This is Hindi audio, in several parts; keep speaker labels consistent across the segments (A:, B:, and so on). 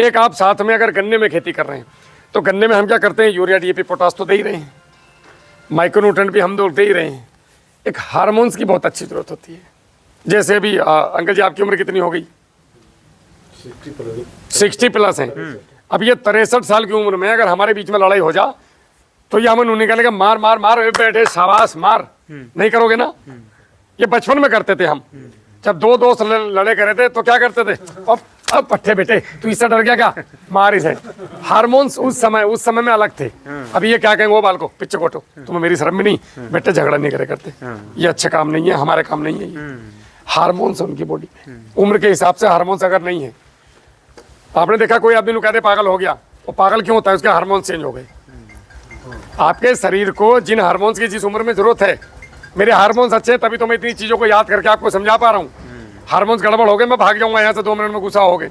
A: एक आप साथ में अगर गन्ने में खेती कर रहे हैं तो गन्ने में हम क्या करते हैं, यूरिया डीएपी पोटास तो दे ही रहे हैं, माइक्रोन्यूट्रेंट भी हम दे ही रहे हैं। एक हार्मोन्स की बहुत अच्छी जरूरत होती है। जैसे अभी अंकल जी आपकी उम्र कितनी हो गई? 60+ है। अब ये 63 साल की उम्र में अगर हमारे बीच में लड़ाई हो जा तो ये हमें निकालेगा मार मार मार, बैठे शाबाश मार, नहीं करोगे ना। ये बचपन में करते थे हम, जब दो दोस्त लड़े करे थे तो क्या करते थे, अब पट्टे बेटे तू इससे डर गया क्या, मार इसे। हार्मोन्स उस समय में अलग थे। अब ये क्या कहेंगे, वो बाल को पिच्चे कोटो, तुम्हें मेरी शर्म भी नहीं, बेटे झगड़ा नहीं करे करते, ये अच्छे काम नहीं है, हमारे काम नहीं है ये। हार्मोन्स उनकी बॉडी में उम्र के हिसाब से हार्मोन्स अगर नहीं है, आपने देखा कोई आदमी कहते पागल हो गया, वो पागल क्यों होता है, उसके हार्मोन्स चेंज हो गए। आपके शरीर को जिन हार्मोन्स की जिस उम्र में जरूरत है, मेरे हार्मोन्स अच्छे हैं तभी तो मैं इतनी चीजों को याद करके आपको समझा पा रहा हूँ। हार्मोन्स गड़बड़ हो गए, मैं भाग जाऊंगा यहाँ से 2 मिनट में, गुस्सा हो गए।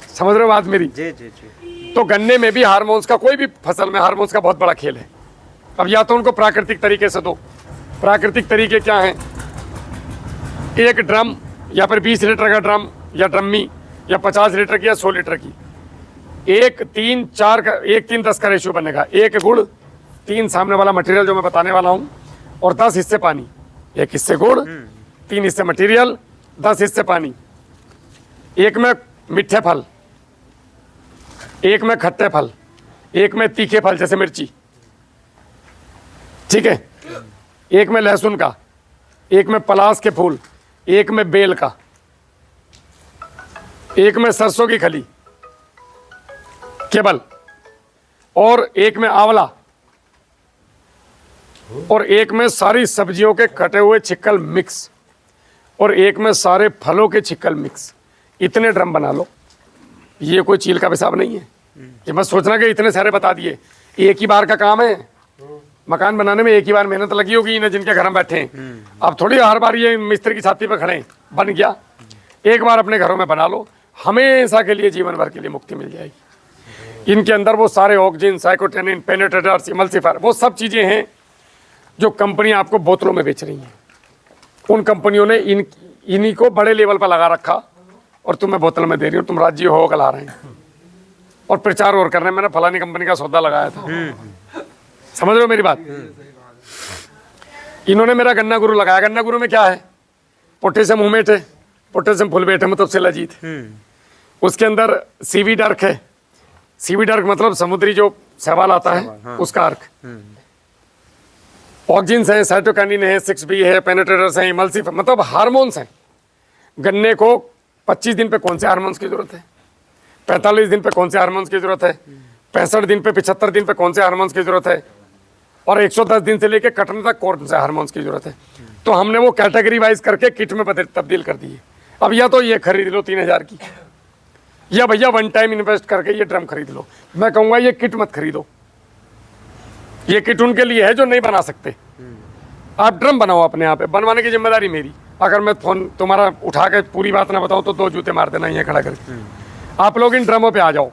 A: समझ रहे हो बात मेरी?
B: जी जी जी।
A: तो गन्ने में भी हार्मोन्स का, कोई भी फसल में हार्मोन्स का बहुत बड़ा खेल है। अब या तो उनको प्राकृतिक तरीके से दो। प्राकृतिक तरीके क्या हैं? एक ड्रम या फिर 20 लीटर का ड्रम या ड्रम्मी या 50 लीटर की या 100 लीटर की, 1:3:4 का रेशियो बनेगा। 1 गुड़, 3 सामने वाला मटेरियल जो मैं बताने वाला हूँ, और 10 हिस्से पानी। 1 हिस्से गुड़, 3 हिस्से मटेरियल, 10 हिस्से पानी। 1 में मीठे फल, 1 में खट्टे फल, 1 में तीखे फल जैसे मिर्ची, ठीक है, 1 में लहसुन का, 1 में पलास के फूल, 1 में बेल का, 1 में सरसों की खली केवल, और 1 में आंवला, और 1 में सारी सब्जियों के कटे हुए छिक्कल मिक्स, और 1 में सारे फलों के छिक्कल मिक्स। इतने ड्रम बना लो। ये कोई चील का पेशाब नहीं है, ये बस सोचना कि इतने सारे बता दिए। एक ही बार का काम है, मकान बनाने में एक ही बार मेहनत लगी होगी इन्हें, जिनके घर में बैठे हैं। अब थोड़ी हर बार ये मिस्त्री की छाती पर खड़े हैं, बन गया। एक बार अपने घरों में बना लो, हमेशा के लिए, जीवन भर के लिए मुक्ति मिल जाएगी। इनके अंदर वो सारे ऑक्सीजन, साइकोटेनिन, पेनेट्रेटर्स, इमल्सिफायर, वो सब चीज़ें हैं जो कंपनियां आपको बोतलों में बेच रही हैं। उन कंपनियों ने इन्हीं को बड़े लेवल पर लगा रखा और तुम्हें बोतल में दे रही हो, तुम राज्य हो गला रहे हैं और प्रचार और कर रहे हैं, मैंने फलानी कंपनी का सौदा लगाया था। समझ रहे हो मेरी बात? इन्होंने मेरा गन्ना गुरु लगाया। गन्ना गुरु में क्या है? पोटेशियम हुमेट है, पोटेशियम फुलवेट है, मतलब शिलाजीत। उसके अंदर सीवी डार्क है। सीवी डार्क मतलब समुद्री जो शैवाल आता है, हाँ। उसका अर्क। ऑक्सीजन है, साइटोकाइनिन है, 6B है, पेनेट्रेटर्स हैं, इमल्सिफायर, मतलब हार्मोन्स हैं। गन्ने को 25 दिन पे कौन से हार्मोन्स की जरूरत है, 45 दिन पे कौन से हार्मोन्स की जरूरत है, 65 दिन पे, 75 दिन पे कौन से हार्मोन्स की जरूरत है, और 110 दिन से लेकर कटने तक कौन से हार्मोन्स की जरूरत है। तो हमने वो कैटेगरी वाइज करके किट में तब्दील कर दी है। अब या तो ये खरीद लो 3000 की, या भैया वन टाइम इन्वेस्ट करके ये ड्रम खरीद लो। मैं कहूँगा ये किट मत खरीदो, ये किट उनके लिए है जो नहीं बना सकते। आप ड्रम बनाओ अपने यहाँ पे, बनवाने की जिम्मेदारी मेरी। अगर मैं फोन तुम्हारा उठा के पूरी बात ना बताऊँ तो 2 जूते मार देना ये खड़ा करके। आप लोग इन ड्रमों पे आ जाओ।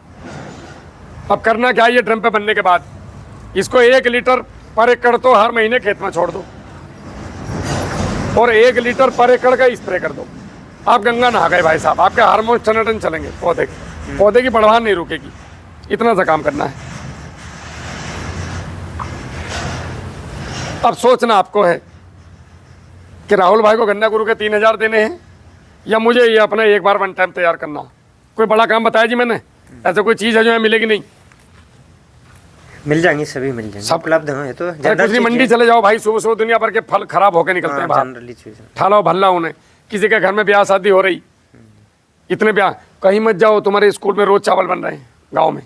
A: अब करना क्या है, ये ड्रम पे बनने के बाद इसको 1 लीटर पर एकड़ तो हर महीने खेत में छोड़ दो, और 1 लीटर पर एकड़ का स्प्रे कर दो। आप गंगा नहा गए भाई साहब, आपके हार्मोन टनाटन चलेंगे, पौधे की बढ़वान नहीं रुकेगी। इतना सा काम करना है। अब सोचना आपको है कि राहुल भाई को गन्ना गुरु के 3000 देने हैं या मुझे ये अपना एक बार वन टाइम तैयार करना। कोई बड़ा काम बताया जी मैंने? ऐसा कोई चीज़ है जो है मिलेगी नहीं?
B: मिल जाएंगी, सभी मिल जाएंगे, सब उपलब्ध हैं। तो
A: जनरल मंडी चले जाओ भाई, सुबह सुबह दुनिया भर के फल खराब होकर निकलते हैं बाहर। ठालो भल्ला उन्हें, किसी के घर में ब्याह शादी हो रही, इतने ब्याह, कहीं मत जाओ, तुम्हारे स्कूल में रोज चावल बन रहे हैं गाँव में,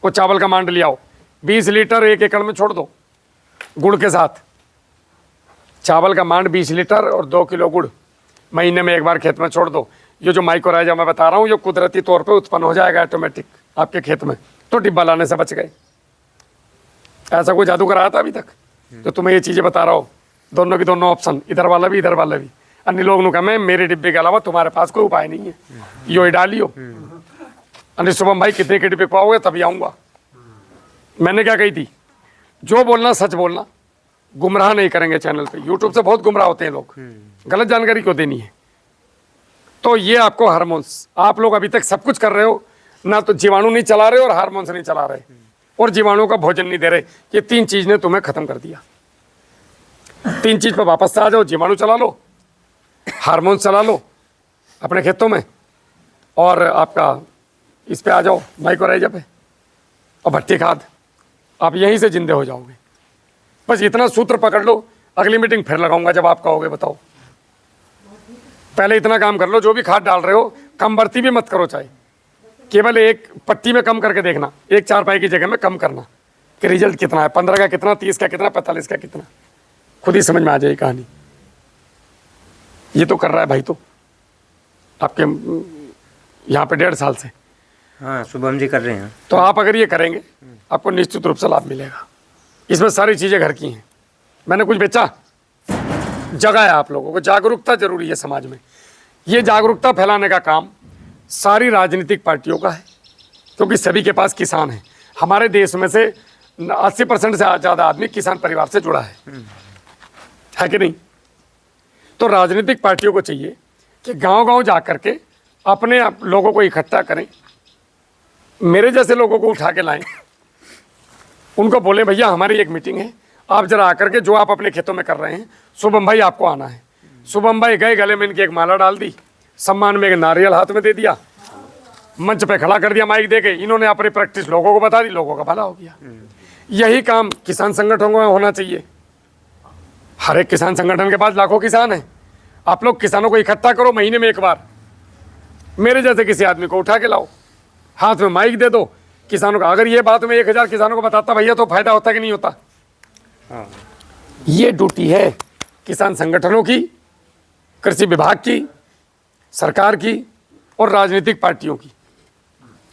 A: वो चावल का मांड ले आओ, 20 लीटर 1 एकड़ में छोड़ दो गुड़ के साथ। चावल का मांड 20 लीटर और 2 किलो गुड़ महीने में एक बार खेत में छोड़ दो। ये जो माइक्रोराइजा मैं बता रहा हूँ, ये कुदरती तौर पे उत्पन्न हो जाएगा ऑटोमेटिक आपके खेत में, तो डिब्बा लाने से बच गए। ऐसा कोई जादू कराया था अभी तक? तो तुम्हें ये चीज़ें बता रहा हूँ, दोनों की दोनों ऑप्शन, इधर वाला भी इधर वाला भी। अन्य लोग ने कहा मैं मेरे डिब्बे के अलावा तुम्हारे पास कोई उपाय नहीं है, यो ही डालियो। अन्य शुभम भाई कितने के डिब्बे पाओगे तभी आऊँगा। मैंने क्या कही थी, जो बोलना सच बोलना, गुमराह नहीं करेंगे चैनल पे। यूट्यूब से बहुत गुमराह होते हैं लोग, गलत जानकारी क्यों देनी है। तो ये आपको हार्मोन्स, आप लोग अभी तक सब कुछ कर रहे हो, ना तो जीवाणु नहीं चला रहे और हार्मोन्स नहीं चला रहे और जीवाणु का भोजन नहीं दे रहे। ये 3 चीज ने तुम्हें खत्म कर दिया। 3 चीज पर वापस से आ जाओ, जीवाणु चला लो, हार्मोन्स चला लो अपने खेतों में, और आपका इस पे आ जाओ माइक्रोराइजा पे और भट्टी खाद, आप यहीं से जिंदे हो जाओगे। बस इतना सूत्र पकड़ लो। अगली मीटिंग फिर लगाऊंगा जब आप कहोगे बताओ। पहले इतना काम कर लो, जो भी खाद डाल रहे हो कम बढ़ती भी मत करो, चाहे केवल एक पट्टी में कम करके देखना, 1 चारपाई की जगह में कम करना कि रिजल्ट कितना है, 15 का कितना, 30 का कितना, 45 का कितना, खुद ही समझ में आ जाएगी कहानी। ये तो कर रहा है भाई, तो आपके यहाँ पे 1.5 साल से।
B: हाँ, शुभम जी कर रहे हैं।
A: तो आप अगर ये करेंगे आपको निश्चित रूप से लाभ मिलेगा। इसमें सारी चीज़ें घर की हैं। मैंने कुछ बेचा, जगाया आप लोगों को। जागरूकता जरूरी है समाज में। ये जागरूकता फैलाने का काम सारी राजनीतिक पार्टियों का है, क्योंकि सभी के पास किसान हैं। हमारे देश में से 80% से ज़्यादा आदमी किसान परिवार से जुड़ा है कि नहीं? तो राजनीतिक पार्टियों को चाहिए कि गांव-गांव जा कर के अपने लोगों को इकट्ठा करें, मेरे जैसे लोगों को उठा के लाएं, उनको बोले भैया हमारी एक मीटिंग है, आप जरा आकर के जो आप अपने खेतों में कर रहे हैं, शुभम भाई आपको आना है। शुभम भाई गए, गले में इनकी एक माला डाल दी, सम्मान में एक नारियल हाथ में दे दिया, मंच पे खड़ा कर दिया माइक दे के, इन्होंने अपनी प्रैक्टिस लोगों को बता दी, लोगों का भला हो गया। यही काम किसान संगठनों में होना चाहिए। हर एक किसान संगठन के पास लाखों किसान हैं। आप लोग किसानों को इकट्ठा करो, महीने में एक बार मेरे जैसे किसी आदमी को उठा के लाओ, हाथ में माइक दे दो किसानों का। अगर ये बात मैं 1000 किसानों को बताता भैया तो फायदा होता कि नहीं होता?
B: हाँ।
A: ये ड्यूटी है किसान संगठनों की, कृषि विभाग की, सरकार की और राजनीतिक पार्टियों की।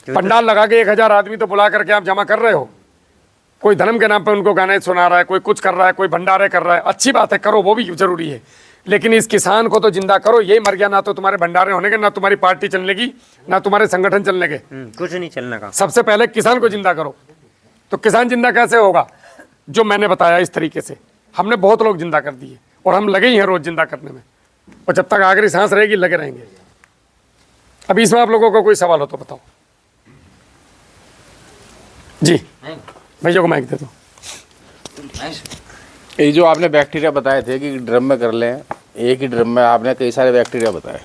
A: पंडाल लगा के 1000 आदमी तो बुला करके आप जमा कर रहे हो, कोई धर्म के नाम पे उनको गाने सुना रहा है, कोई कुछ कर रहा है, कोई भंडारे कर रहा है, अच्छी बात है, करो, वो भी जरूरी है, लेकिन इस किसान को तो जिंदा करो। ये मर गया ना तो तुम्हारे भंडारे होने के, ना तुम्हारी पार्टी चलने की, ना तुम्हारे संगठन चलने के,
B: कुछ नहीं चलने का।
A: सबसे पहले किसान को जिंदा करो। तो किसान जिंदा कैसे होगा? जो मैंने बताया इस तरीके से हमने बहुत लोग जिंदा कर दिए और हम लगे ही हैं रोज जिंदा करने में, और जब तक आखिरी सांस रहेगी लगे रहेंगे। अभी इसमें आप लोगों को कोई सवाल हो तो बताओ जी। भैया को माइक दे दो।
C: ये जो आपने बैक्टीरिया बताए थे कि ड्रम में कर लें, एक ही ड्रम में आपने कई सारे बैक्टीरिया बताए,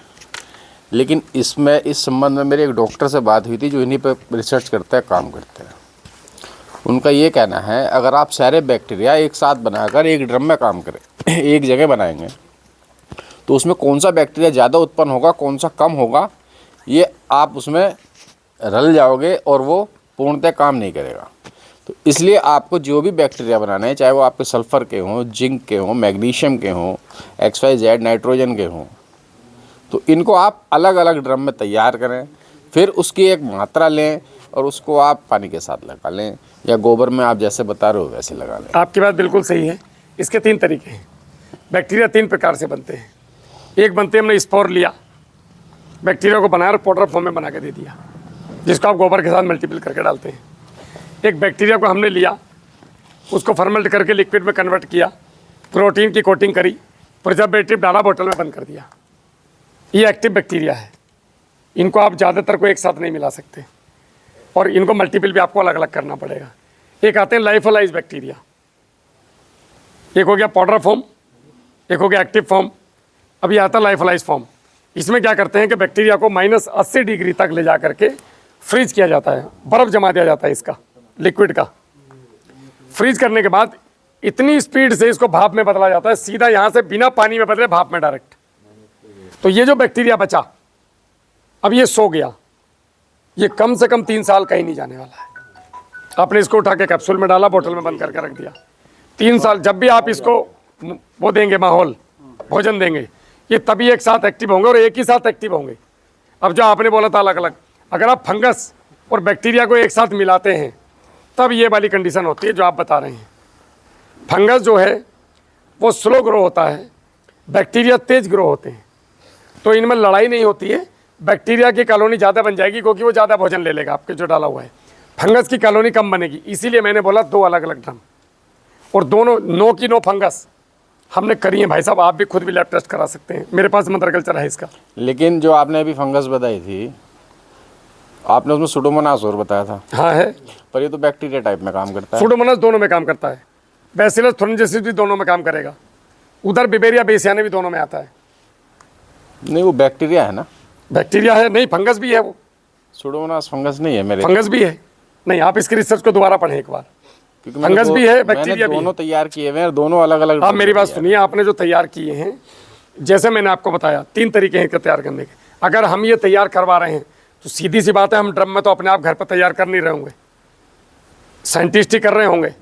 C: लेकिन इसमें इस संबंध में मेरे एक डॉक्टर से बात हुई थी जो इन्हीं पर रिसर्च करते हैं, काम करते हैं। उनका ये कहना है अगर आप सारे बैक्टीरिया एक साथ बनाकर एक ड्रम में काम करें, एक जगह बनाएंगे, तो उसमें कौन सा बैक्टीरिया ज़्यादा उत्पन्न होगा, कौन सा कम होगा, ये आप उसमें रल जाओगे और वो पूर्णतः काम नहीं करेगा। तो इसलिए आपको जो भी बैक्टीरिया बनाना है, चाहे वो आपके सल्फ़र के हों, जिंक के हों, मैग्नीशियम के हों, XYZ नाइट्रोजन के हों, तो इनको आप अलग अलग ड्रम में तैयार करें, फिर उसकी एक मात्रा लें और उसको आप पानी के साथ लगा लें, या गोबर में आप जैसे बता रहे हो वैसे लगा लें।
A: आपकी बात बिल्कुल सही है। इसके 3 तरीके हैं। बैक्टीरिया 3 प्रकार से बनते हैं। एक बनते हैं, हमने स्पोर लिया, बैक्टीरिया को बनाया और पाउडर फॉर्म में बना के दे दिया, जिसको आप गोबर के साथ मल्टीपल करके डालते हैं। एक बैक्टीरिया को हमने लिया, उसको फर्मेंट करके लिक्विड में कन्वर्ट किया, प्रोटीन की कोटिंग करी, प्रिजर्वेटिव डाला, बोतल में बंद कर दिया। ये एक्टिव बैक्टीरिया है। इनको आप ज़्यादातर को एक साथ नहीं मिला सकते और इनको मल्टीपल भी आपको अलग अलग करना पड़ेगा। एक आते हैं लाइफोलाइज बैक्टीरिया, एक हो गया पाउडर फॉर्म, एक हो गया एक्टिव फॉर्म, अब ये आता है लाइफोलाइज फॉर्म। इसमें क्या करते हैं कि बैक्टीरिया को -80 डिग्री तक ले जा करके फ्रीज किया जाता है, बर्फ़ जमा दिया जाता है इसका, लिक्विड का। फ्रीज करने के बाद इतनी स्पीड से इसको भाप में बदला जाता है, सीधा यहाँ से बिना पानी में बदले भाप में डायरेक्ट। तो ये जो बैक्टीरिया बचा, अब ये सो गया, ये कम से कम 3 साल कहीं नहीं जाने वाला है। आपने इसको उठा के कैप्सूल में डाला, बोतल में बंद करके रख दिया। 3 साल जब भी आप इसको वो देंगे, माहौल, भोजन देंगे, ये तभी एक साथ एक्टिव होंगे और एक ही साथ एक्टिव होंगे। अब जो आपने बोला था अलग अलग, अगर आप फंगस और बैक्टीरिया को एक साथ मिलाते हैं तब ये वाली कंडीशन होती है जो आप बता रहे हैं। फंगस जो है वो स्लो ग्रो होता है, बैक्टीरिया तेज ग्रो होते हैं। तो इनमें लड़ाई नहीं होती है, बैक्टीरिया की कॉलोनी ज़्यादा बन जाएगी क्योंकि वो ज़्यादा भोजन ले लेगा आपके जो डाला हुआ है। फंगस की कॉलोनी कम बनेगी, इसीलिए मैंने बोला 2 अलग अलग ड्रम, और दोनों नो की नो फंगस हमने करी है भाई साहब। आप भी खुद भी लैब टेस्ट करा सकते हैं, मेरे पास मदर कल्चर है इसका।
C: लेकिन जो आपने अभी फंगस बताई थी, आपने उसमें सुडोमोनास और बताया था,
A: हाँ है।
C: पर ये तो बैक्टीरिया टाइप में काम करता है।
A: सुडोमोनास दोनों में काम करता है, बैसिलस थुरिनजेन्सिस भी दोनों में काम करेगा, उधर बिबेरिया बेसियाना भी दोनों में आता है।
C: नहीं, वो बैक्टीरिया है ना?
A: बैक्टीरिया है नहीं, फंगस भी है वो।
C: सुडोमोनास फंगस नहीं है मेरे,
A: फंगस भी है। नहीं, आप इसकी रिसर्च को दोबारा पढ़ें एक बार।
C: क्योंकि मैंने
A: फंगस भी है, बैक्टीरिया
C: मैंने
A: भी
C: दोनों
A: है।
C: तैयार किए हुए हैं, दोनों अलग अलग।
A: आप मेरी बात सुनिए, आपने जो तैयार किए हैं, जैसे मैंने आपको बताया 3 तरीके हैं इसका तैयार करने के। अगर हम ये तैयार करवा रहे हैं तो सीधी सी बात है, हम ड्रम में तो अपने आप घर पर तैयार कर नहीं रहे होंगे, साइंटिस्ट ही कर रहे होंगे,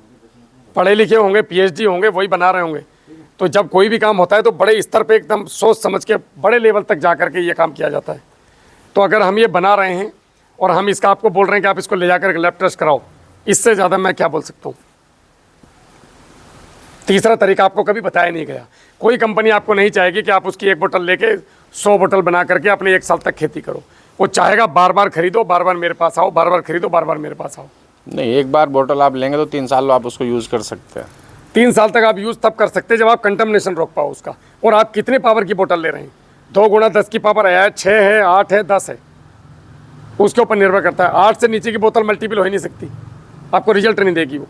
A: पढ़े लिखे होंगे, पीएचडी होंगे, वही बना रहे होंगे। तो जब कोई भी काम होता है तो बड़े स्तर पे एकदम सोच समझ के बड़े लेवल तक जा करके ये काम किया जाता है। तो अगर हम ये बना रहे हैं और हम इसका आपको बोल रहे हैं कि आप इसको ले जाकर लैब टेस्ट कराओ, इससे ज़्यादा मैं क्या बोल सकता हूँ। तीसरा तरीका आपको कभी बताया नहीं गया। कोई कंपनी आपको नहीं चाहेगी कि आप उसकी 1 बोतल लेके 100 बोतल बना करके अपने 1 साल तक खेती करो। वो चाहेगा बार बार खरीदो, बार बार मेरे पास आओ, बार बार खरीदो, बार बार मेरे पास आओ।
C: नहीं, एक बार बोतल आप लेंगे तो 3 साल आप उसको यूज़ कर सकते हैं।
A: 3 साल तक आप यूज़ तब कर सकते हैं जब आप कंटामिनेशन रोक पाओ उसका। और आप कितने पावर की बोतल ले रहे हैं, 2 गुणा 10 की पावर है, 6 है, 8 है, 10 है, उसके ऊपर निर्भर करता है। 8 से नीचे की बोतल मल्टीपल हो ही नहीं सकती, आपको रिजल्ट नहीं देगी वो।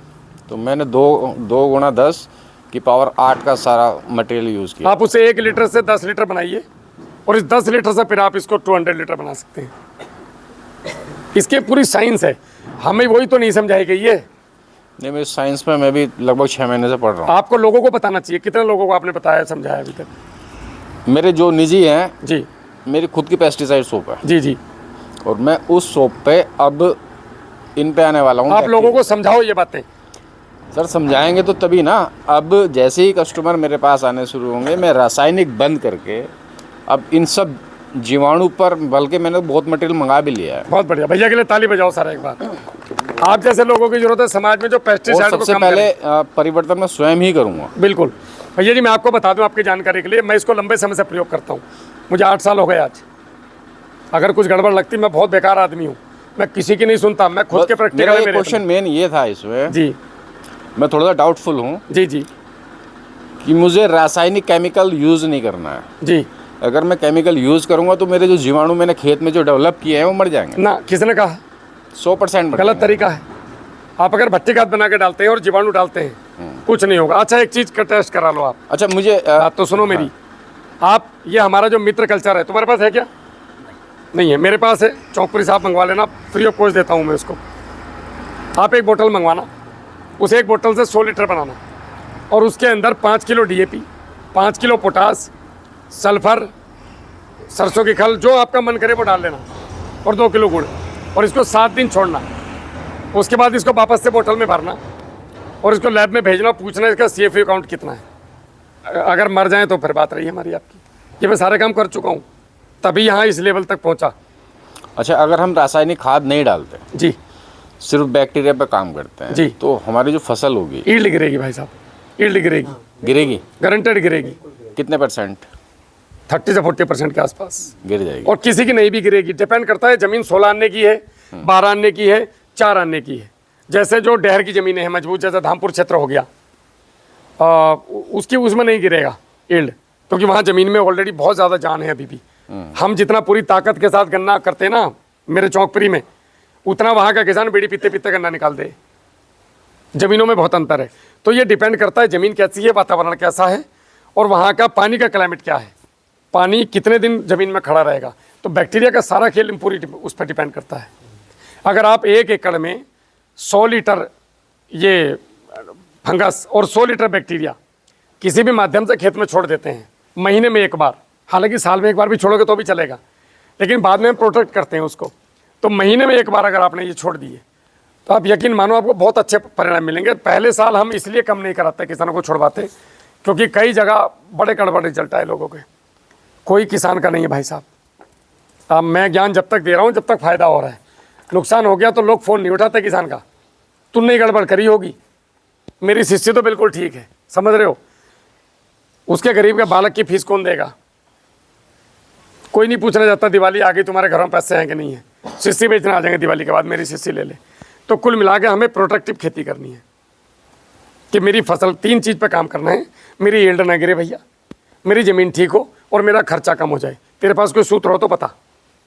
C: तो मैंने 2 गुणा 10 की पावर 8 का सारा मटेरियल यूज़ किया।
A: आप उसे 1 लीटर से 10 लीटर बनाइए और इस 10 लीटर से फिर आप इसको 200 लीटर बना सकते हैं। इसकी पूरी साइंस है, हमें वही तो नहीं समझाई गई है।
C: नहीं, मेरे साइंस में मैं भी लगभग 6 महीने से पढ़ रहा हूँ।
A: आपको लोगों को बताना चाहिए। कितने लोगों को आपने बताया, समझाया अभी तक?
C: मेरे जो निजी हैं
A: जी
C: मेरी खुद की पेस्टिसाइड सोप है,
A: जी जी।
C: और मैं उस सोप पे अब इन पे आने वाला हूँ।
A: आप लोगों को समझाओ ये बातें।
C: सर समझाएंगे तो तभी ना। अब जैसे ही कस्टमर मेरे पास आने शुरू होंगे, मैं रासायनिक बंद करके अब इन सब जीवाणु पर, बल्कि मैंने बहुत मटेरियल मंगा भी लिया है।
A: बहुत बढ़िया, भैया के लिए ताली बजाओ सारा एक बार। आप जैसे लोगों की जरूरत है समाज में जो
C: और
A: पेस्टिसाइड को
C: सबसे
A: कम
C: पहले
A: करें।
C: परिवर्तन मैं स्वयं ही करूँगा।
A: बिल्कुल भैया जी, मैं आपको बता दूं आपकी जानकारी के लिए, मैं इसको लंबे समय से प्रयोग करता हूँ। मुझे 8 साल हो गए आज। अगर कुछ गड़बड़ लगती, मैं बहुत बेकार आदमी हूँ, मैं किसी की नहीं सुनता, मैं खुद के
C: मेरा
A: प्रैक्टिकल
C: एक क्वेश्चन मेन ये था इसमें
A: जी
C: मैं थोड़ा सा डाउटफुल हूँ
A: जी जी
C: कि मुझे रासायनिक केमिकल यूज़ नहीं करना है।
A: जी।
C: अगर मैं केमिकल यूज़ करूँगा तो मेरे जो जीवाणु मैंने खेत में जो डेवलप किए हैं वो मर जाएंगे
A: ना, किसने कहा?
C: 100%।
A: गलत तरीका है। आप अगर भट्टी खाद बना के डालते हैं और जीवाणु डालते हैं, कुछ नहीं होगा। अच्छा, एक चीज़ का टेस्ट करा लो आप।
C: अच्छा, मुझे
A: बात तो सुनो मेरी। आप ये हमारा जो मित्र कल्चर है, तुम्हारे पास है क्या? नहीं है, मेरे पास है। चौकपुरी साहब मंगवा लेना, फ्री ऑफ कॉस्ट देता हूँ मैं उसको। आप 1 बोतल मंगवाना, उस 1 बोतल से 100 लीटर बनाना, और उसके अंदर 5 kilo DAP, 5 kilo potash, sulphur, सरसों की खल, जो आपका मन करे वो डाल लेना, और 2 किलो गुड़, और इसको 7 दिन छोड़ना। उसके बाद इसको वापस से बोतल में भरना और इसको लैब में भेजना, पूछना इसका CFU काउंट कितना है। अगर मर जाए तो फिर बात रही हमारी आपकी। ये मैं सारे काम कर चुका हूँ, तभी यहाँ इस लेवल तक पहुँचा।
C: अच्छा, अगर हम रासायनिक खाद नहीं डालते,
A: जी,
C: सिर्फ बैक्टीरिया पे काम करते हैं
A: जी,
C: तो हमारी जो फसल होगी,
A: ईल्ड गिरेगी भाई साहब, ईल्ड गिरेगी,
C: गिरेगी।
A: गारंटेड गिरेगी।
C: कितने %?
A: 30 से 40% के आसपास
C: गिर जाएगी।
A: और किसी की नहीं भी गिरेगी। डिपेंड करता है, ज़मीन 16 आने की है, 12 आने की है, 4 आने की है। जैसे जो डहर की ज़मीनें हैं मजबूत, जैसे धामपुर क्षेत्र हो गया, उसकी उसमें नहीं गिरेगा ईल्ड, क्योंकि वहाँ ज़मीन में ऑलरेडी बहुत ज़्यादा जान है अभी भी। हम जितना पूरी ताकत के साथ गन्ना करते हैं ना मेरे चौकपुरी में, उतना वहाँ का किसान बीड़ी पीते पीते गन्ना निकाल दे। ज़मीनों में बहुत अंतर है। तो ये डिपेंड करता है ज़मीन कैसी है, वातावरण कैसा है, और वहाँ का पानी का क्लाइमेट क्या है, पानी कितने दिन ज़मीन में खड़ा रहेगा। तो बैक्टीरिया का सारा खेल पूरी उस पर डिपेंड करता है। अगर आप 1 एकड़ में 100 लीटर ये फंगस और 100 लीटर बैक्टीरिया किसी भी माध्यम से खेत में छोड़ देते हैं, महीने में 1 बार, हालांकि साल में 1 बार भी छोड़ोगे तो भी चलेगा, लेकिन बाद में हम प्रोटेक्ट करते हैं उसको, तो महीने में 1 बार अगर आपने ये छोड़ दिए तो आप यकीन मानो आपको बहुत अच्छे परिणाम मिलेंगे। पहले साल हम इसलिए कम नहीं कराते, किसानों को छुड़वाते, क्योंकि कई जगह बड़े गड़बड़ रिजल्ट आए लोगों के। कोई किसान का नहीं है भाई साहब। अब मैं ज्ञान जब तक दे रहा हूँ जब तक फ़ायदा हो रहा है, नुकसान हो गया तो लोग फ़ोन नहीं उठाते किसान का, तुमने गड़बड़ करी होगी। मेरी शिष्य तो बिल्कुल ठीक है, समझ रहे हो। उसके गरीब के बालक की फीस कौन देगा? कोई नहीं पूछना चाहता दिवाली आ गई तुम्हारे घर में पैसे हैं कि नहीं है, शिष्य बेचने आ जाएंगे दिवाली के बाद, मेरी शिष्य ले ले। तो कुल मिला के हमें प्रोटेक्टिव खेती करनी है कि मेरी फसल 3 चीज़ पे काम करना है। मेरी यील्ड ना गिरे भैया, मेरी ज़मीन ठीक हो, और मेरा खर्चा कम हो जाए। तेरे पास कोई सूत्र हो तो बता,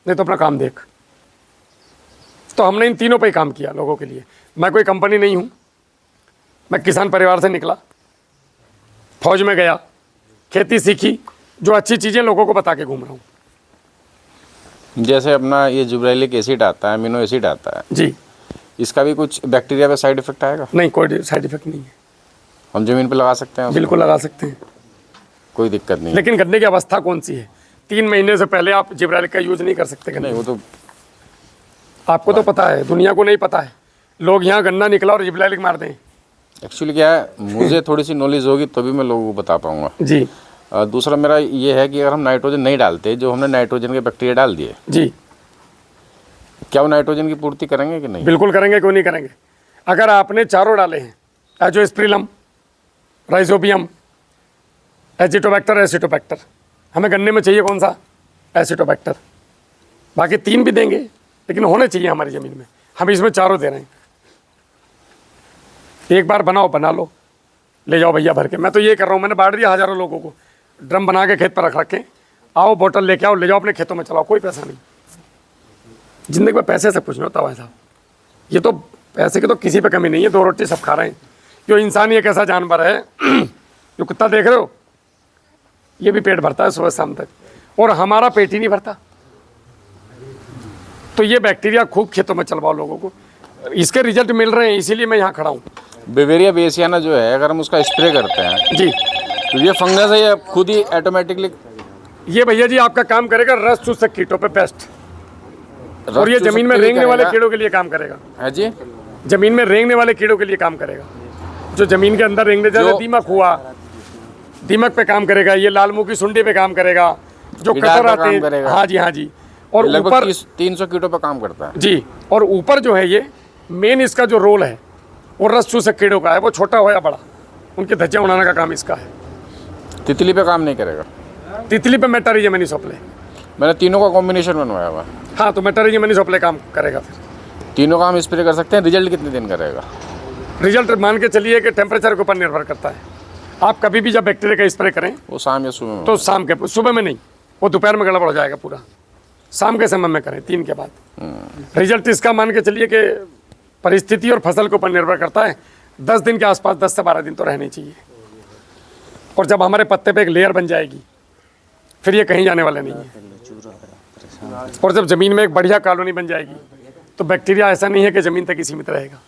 A: नहीं तो अपना काम देख। तो हमने इन तीनों पे ही काम किया लोगों के लिए। मैं कोई कंपनी नहीं हूँ, मैं किसान परिवार से निकला, फौज में गया, खेती सीखी, जो अच्छी चीज़ें लोगों को बता के घूम रहा हूँ।
C: जैसे अपना ये जिब्रेलिक एसिड आता है, अमीनो एसिड आता है
A: जी,
C: इसका भी कुछ बैक्टीरिया पे साइड इफेक्ट आएगा?
A: नहीं, कोई साइड इफेक्ट नहीं है।
C: हम ज़मीन पे लगा सकते हैं उसको?
A: बिल्कुल लगा सकते हैं,
C: कोई दिक्कत नहीं।
A: लेकिन गन्ने की अवस्था कौन सी है? 3 महीने से पहले आप जिब्रेलिक का यूज़ नहीं कर सकते गन्ने।
C: नहीं, वो तो
A: आपको तो पता है, दुनिया को नहीं पता है। लोग यहाँ गन्ना निकला और जिब्रेलिक मार दें।
C: एक्चुअली क्या है, मुझे थोड़ी सी नॉलेज होगी तभी मैं लोगों को बता पाऊंगा।
A: जी
C: दूसरा मेरा ये है कि अगर हम नाइट्रोजन नहीं डालते, जो हमने नाइट्रोजन के बैक्टीरिया डाल दिए,
A: जी,
C: क्या वो नाइट्रोजन की पूर्ति करेंगे कि नहीं?
A: बिल्कुल करेंगे, क्यों नहीं करेंगे। अगर आपने चारों डाले हैं, एजोस्प्रिलम, राइजोबियम, एजिटोबैक्टर, एसिटोबैक्टर, हमें गन्ने में चाहिए कौन सा? एसिटोबैक्टर। बाकी 3 भी देंगे, लेकिन होने चाहिए हमारी ज़मीन में। हम इसमें चारों दे रहे हैं। एक बार बनाओ, बना लो, ले जाओ भैया भर के। मैं तो ये कर रहा हूँ, मैंने बांट दिया हज़ारों लोगों को, ड्रम बना के खेत पर रख रखे, आओ बोतल लेके आओ, ले जाओ अपने खेतों में चलाओ, कोई पैसा नहीं। ज़िंदगी में पैसे से कुछ नहीं होता भाई साहब। ये तो पैसे की तो किसी पे कमी नहीं है, 2 रोटी सब खा रहे हैं। जो इंसान ये कैसा जानवर है जो कुत्ता देख रहे हो, ये भी पेट भरता है सुबह शाम तक, और हमारा पेट ही नहीं भरता। तो ये बैक्टीरिया खूब खेतों में चलवाओ लोगों को, इसके रिजल्ट मिल रहे हैं, इसीलिए मैं यहाँ खड़ा हूँ।
C: बेवेरिया बेसियाना जो है, अगर हम उसका स्प्रे करते हैं
A: जी,
C: तो ये फंगस है या खुद ही ऑटोमेटिकली?
A: ये भैया जी आपका काम करेगा रस चूसक कीटों पे बेस्ट, और ये जमीन में रेंगने वाले कीड़ों के लिए काम करेगा।
C: है जी,
A: जमीन में रेंगने वाले कीड़ों के लिए काम करेगा। जो जमीन के अंदर रेंगने जैसे दीमक हुआ, दीमक पे काम करेगा। ये लाल मुंह की सुंडी पे काम करेगा, जो कटर आते हैं। हाँ जी, हाँ जी। और ऊपर
C: 300 कीटों पर काम करता है
A: जी। और ऊपर जो है ये मेन इसका जो रोल है वो रस चूसक कीड़ों का है, वो छोटा हो या बड़ा, उनके धज्जियां उड़ाने का काम इसका है।
C: तितली पे काम नहीं करेगा?
A: तितली पे मेटारिजियम एनिसोप्ले।
C: मैंने तीनों का कॉम्बिनेशन बनवाया हुआ।
A: हाँ, तो मेटारिजियम एनिसोप्ले काम करेगा। फिर
C: तीनों का हम स्प्रे कर सकते हैं। रिजल्ट कितने दिन का रहेगा?
A: रिजल्ट मान के चलिए कि टेम्परेचर के ऊपर निर्भर करता है। आप कभी भी जब बैक्टीरिया का स्प्रे करें
C: वो शाम या सुबह में?
A: तो शाम के, सुबह में नहीं, वो दोपहर में गड़बड़ हो जाएगा पूरा। शाम के समय में करें, 3 के बाद। रिजल्ट इसका मान के चलिए कि परिस्थिति और फसल के ऊपर निर्भर करता है। 10 दिन के आसपास, 10 से 12 दिन तो रहने चाहिए। और जब हमारे पत्ते पे एक लेयर बन जाएगी, फिर ये कहीं जाने वाले नहीं है। और जब ज़मीन में एक बढ़िया कॉलोनी बन जाएगी, तो बैक्टीरिया ऐसा नहीं है कि ज़मीन तक ही सीमित रहेगा।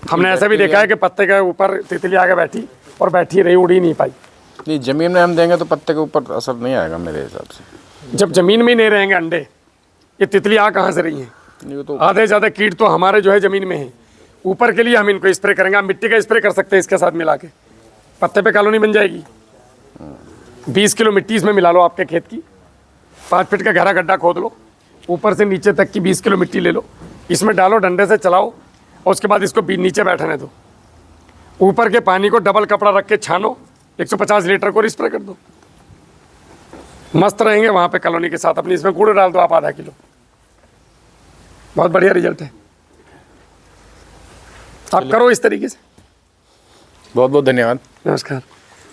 A: हमने ऐसा भी देखा है कि पत्ते के ऊपर तितली आके बैठी और बैठी रही, उड़ ही नहीं पाई।
C: नहीं, ज़मीन में हम देंगे तो पत्ते के ऊपर असर नहीं आएगा मेरे हिसाब से।
A: जब ज़मीन में ही नहीं रहेंगे अंडे, ये तितली आ कहाँ से रही हैं?
C: नहीं, तो
A: आधे ज़्यादा कीट तो हमारे जो है ज़मीन में है। ऊपर के लिए हम इनको स्प्रे करेंगे, हम मिट्टी का स्प्रे कर सकते हैं इसके साथ मिला के, पत्ते पे कॉलोनी बन जाएगी। 20 किलो मिट्टी इसमें मिला लो आपके खेत की, 5 फीट का गहरा गड्ढा खोद लो, ऊपर से नीचे तक की 20 किलो मिट्टी ले लो, इसमें डालो, डंडे से चलाओ, और उसके बाद इसको नीचे बैठने दो। ऊपर के पानी को डबल कपड़ा रख के छानो, 150 लीटर को स्प्रे कर दो, मस्त रहेंगे वहाँ पे कॉलोनी के साथ। अपनी इसमें कूड़े डाल दो आप आधा किलो, बहुत बढ़िया रिजल्ट है। आप करो इस तरीके से।
C: बहुत बहुत धन्यवाद।
A: नमस्कार।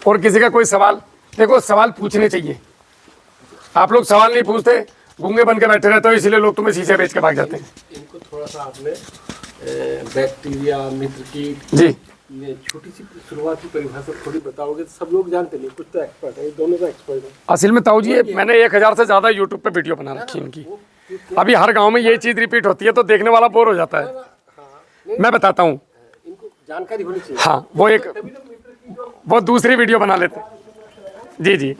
A: और किसी का कोई सवाल? देखो, सवाल पूछने चाहिए। आप लोग सवाल नहीं पूछते, गूंगे बन के बैठे रहते हो, इसीलिए लोग तुम्हें शीशे बेच के भाग जाते हैं।
D: इनको थोड़ा सा आपने बैक्टीरिया, मित्र कीट,
A: जी,
D: ये छोटी सी शुरुआती परिभाषा थोड़ी बताओगे तो सब लोग जानते नहीं, कुछ तो एक्सपर्ट है, ये दोनों का एक्सपर्ट है।
A: असल में ताऊ जी, मैंने 1000 से ज़्यादा यूट्यूब पे वीडियो बना रखी है इनकी। अभी हर गांव में ये चीज़ रिपीट होती है तो देखने वाला बोर हो जाता है। मैं बताता हूँ,
D: इनको जानकारी होनी चाहिए।
A: हाँ, वो दूसरी वीडियो बना लेते। जी जी।